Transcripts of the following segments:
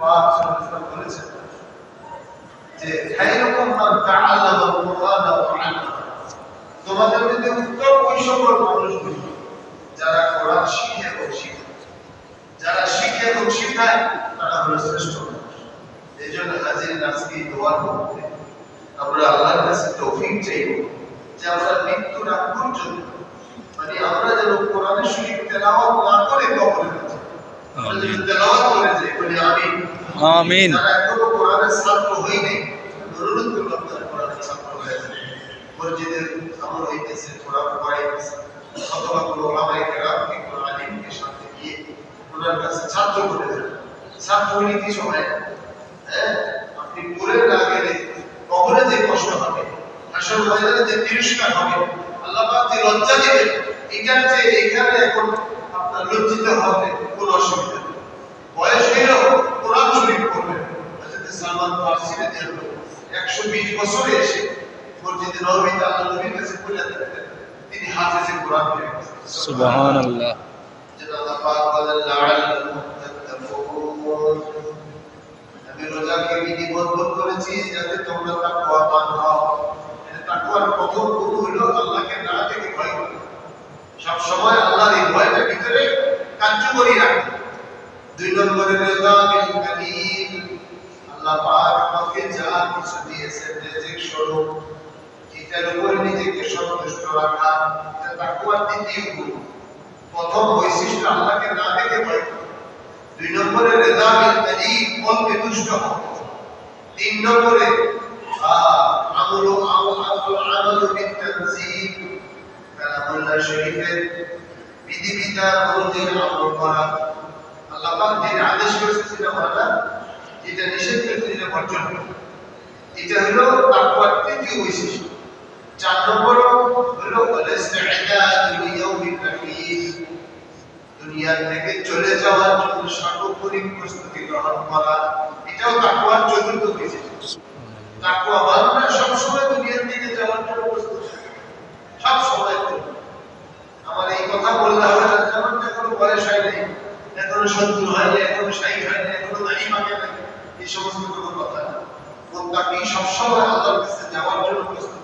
পাক সাল্লাল্লাহু আলাইহি বলেছেন যে খায়রুকুম মান তাআল্লামাল কুরআন ওয়া 'আল্লামা। তোমাদের মধ্যে উত্তম ওই সকল মানুষগুলো যারা কোরআন শিখে এবং শিখায়, যারা শিখে এবং শিখায় তারা হলো শ্রেষ্ঠ মানুষ। এই জন্য হাজির আজকে দোয়ার মধ্যে আমরা আল্লাহর কাছে তৌফিক চাইব যে আমরা মৃত্যুর আগ পর্যন্ত মানে আমরা যেন কোরআনের শরীফ তেলাওয়াত না করে কবরে যাই, আমরা যেন তেলাওয়াত করে যাই, বলি আমিন আমিন। যারা এখনো কোরআনের ছাত্র হয়নি অনুরোধ করব আপনারা কোরআনের ছাত্র হয়ে যান। মসজিদের আমল হইতেছে, কোরআন পড়াইতেছে, অথবা কোনো ওলামায়ে কেরামকে কোনো আলিমকে সাথে গিয়ে ওনার কাছে ছাত্র করে দেন। ছাত্র হলে কি সময় আপনি পড়ে না গেলে কবরে যে কষ্ট হবে, আসল ময়দানে যে তিরস্কার হবে, আল্লাহ পাক যে লজ্জা দিবেন, এটার যে এখানে এখন আপনার লজ্জিত হবে কোনো অসুবিধা নেই। বয়স হইলেও কোরআন শরীফ পড়বেন। হযরত সালমান ফারসি রাদিয়াল্লাহু আনহু 120 বছরে এসে মসজিদে নববীতে আল্লাহর নবীর কাছে বলে দিতেন, তিনি হাফেজে কোরআন হয়ে গেছেন। সুবহানাল্লাহ। যেটা আল্লাহ পাক বলেন লাআল্লাকুম তাত্তাকুন, আমি রোজাকে বিধিবদ্ধ করেছি যাতে তোমরা তাকওয়াবান হও। তাকওয়ার প্রথম গুণ হলো আল্লাহকে না দেখে ভয় করা, সব সময় আল্লাহর এই ভয়টা ভিতরে কার্যকরী রাখা। 2 নম্বরে রিজা বিল কালিল, আল্লাহ পাক আমাকে যা কিছু দিয়েছেন রিজিক স্বরূপ এটার উপর নিজেকে সন্তুষ্ট রাখা, এটা তাকওয়ার দ্বিতীয় গুণ। প্রথম বৈশিষ্ট্য আল্লাহকে না দেখে ভয় করা। 2 নম্বরে রিজা বিল কালিল, অল্পে তুষ্ট হওয়া। 3 নম্বরে আমালু বিতানজিল, কালামুল্লাহ শরীফের বিধিবিধান অনুযায়ী আমল করা। আল্লাহ পাক যেটা আদেশ করেছেন সেটা মানা, যেটা নিষেধ করেছেন সেটা বর্জন করা। এটা হলো তাকওয়ার তৃতীয় বৈশিষ্ট্য। 4 নম্বর হলো আল-ইসতি'দাদু লিয়াউমিল আখির, দুনিয়া থেকে চলে যাওয়ার জন্য সার্বক্ষণিক প্রস্তুতি গ্রহণ করা। এটাও তাকওয়ার চতুর্থ বৈশিষ্ট্য। তাকওয়াবানরা সব সময় দুনিয়া থেকে যাওয়ার জন্য প্রস্তুত থাকে, সব সময়। আমার এই কথা বললে হবে না, যেমন এখনো বয়স হয়নি, এখনো 70 হয়নি, এখনো 60 হয়নি, এখনো দাড়ি পাকে নাই, এই সমস্ত কোনো কথা না। মুত্তাকি সব সময় আল্লাহর কাছে যাওয়ার জন্য প্রস্তুত।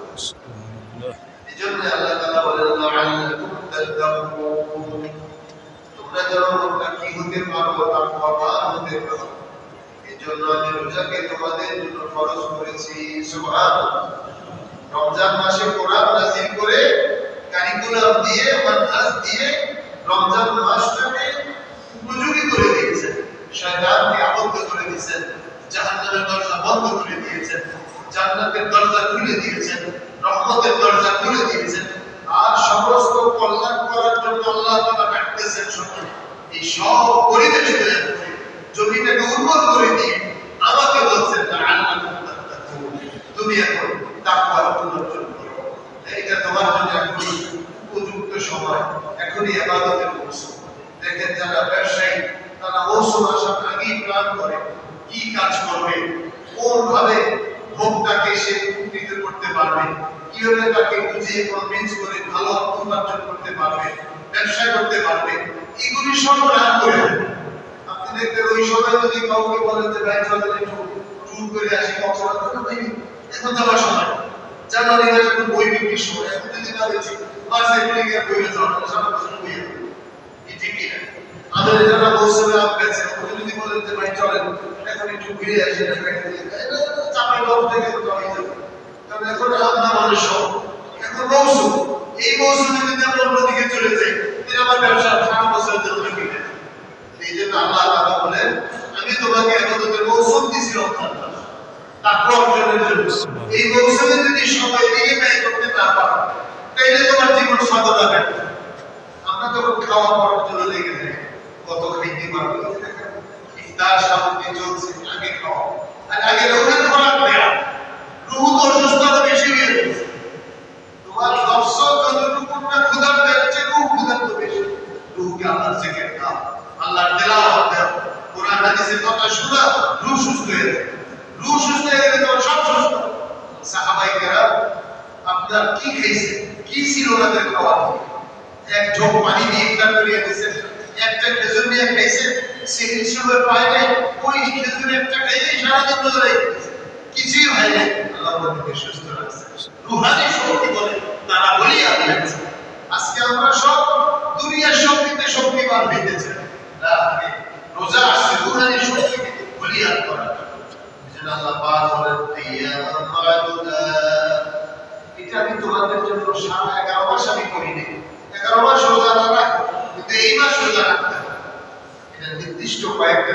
এজন্য আল্লাহ তাআলা বলেন লাআল্লাকুম তাত্তাকুন, তোমরা যেন মুত্তাকি হতে পারো, তাকওয়াবান হতে পারো। এজন্য আমি রোজাকে তোমাদের জন্য ফরজ করেছি। সুবহানাল্লাহ। রমজান মাসে কোরআন নাযিল করে কারিকুলাম দিয়ে, মানহাজ দিয়ে রমজান মাসটাকে উপযোগী করে দিয়েছেন। শয়তানকে আবদ্ধ করে দিয়েছেন, জাহান্নামের দরজা বন্ধ করে দিয়েছেন, জান্নাতের দরজা খুলে দিয়েছেন, রহমতের দরজা খুলে দিয়েছেন। আর সমস্ত কল্যাণ করার জন্য আল্লাহ তাআলা ডাকতেছেন সময়। এই সব পরিবেশ তৈরি করে জমিটাকে উর্বর করে দিয়ে আমাকে বলছেন লাআল্লাকুম তাত্তাকুন, তুমি এখন তাকওয়ার অর্জন করো। এটা তোমার জন্য এখন উপযুক্ত সময়, এখনই ইবাদতের মৌসুম। দেখেন যারা ব্যবসায়ী, তারা মৌসুম আসার আগেই প্ল্যান করে কি কাজ করবে, কোন ভাবে ভোক্তাকে সে উপকৃত করতে পারবে, কিভাবে তাকে বুঝিয়ে কনভিন্স করে ভালো অর্থ উপার্জন করতে পারবে, ব্যবসা করতে পারবে, এগুলি সব প্ল্যান করে। আপনি দেখবেন ওই সময় যদি কাউকে বলেন যে ভাই চলেন একটু ট্যুর করে আসি কক্সবাজার, ভাই এখন যাওয়ার সময়, জানুয়ারি মাসে তো বই বিক্রির সময়, এখন যদি না হয়েছে মার্চ এপ্রিলে গিয়ে বইয়ে যাওয়া সারা বছর বইয়ে ঠিক কি না? আমাদের যারা মৌসুমে আম গেছে ওকে যদি বলেন যে ভাই চলেন এখন একটু ঘুরে আসি, চাপাই বাবু থেকে তো আমি যাবো, কারণ এখন আমরা মানুষ এখন মৌসুম, এই মৌসুমে যদি আমরা অন্যদিকে চলে যাই তাহলে আমার ব্যবসা সারা বছরের জন্য কিনে। এই জন্য আল্লাহ তাআলা বলেন আমি তোমাকে ইবাদতের মৌসুম দিয়েছি রমজান মাস, তাকওয়া অর্জনের জন্য। এই মৌসুমে যদি সবাই দিকে ব্যয় করতে না পারো তাহলে তোমার জীবন সাধনা ব্যর্থ। আমরা যখন খাওয়া পড়ার জন্য লেগে যাই, কত খাইতে পারবো, ইফতার সামগ্রী চলছে, আগে খাওয়া আর আগে রোজের খোরাক দেয়া, রুহ তো অসুস্থ আরো বেশি হয়ে যাচ্ছে। তোমার নফস যতটুকু না ক্ষুধার পেয়েছে, রুহ ক্ষুধার তো বেশি। রুহকে আল্লাহর জিকির দাও, আল্লাহর তেলাওয়াত দাও, কোরআন হাদিসের কথা শোনা, রুহ সুস্থ হয়ে যায়। রুহ সুস্থ হয়ে গেলে তোমার সব সুস্থ। সাহাবায়ে কেরাম আপনার কি খাইছে, কি ছিল ওনাদের খাওয়া? এক ঢোক পানি দিয়ে ইফতার করিয়ে দিয়েছেন, একটা খেজুর নিয়ে খাইছে, সেহরি সময় পায় নাই, ওই খেজুরে আমাদেরকে সুস্থ রাখছে। রুহানি শক্তি বলে তারা বলিয়া হয়েছে। আজকে আমরা সব দুনিয়ার শক্তিতে শক্তিমান হইতে চাই না, রোজা আসছে রুহানি শক্তিকে বলিয়া করার জন্য। এজন্য আল্লাহ পাক বলেন কিয়ামান মা'দুদা, এটা আমি তোমাদের জন্য সারা 11 মাস আমি করিনি। 11 মাস রোজা না রাখো, কিন্তু এই মাস রোজা রাখতে হবে। এটা নির্দিষ্ট কয়েকটা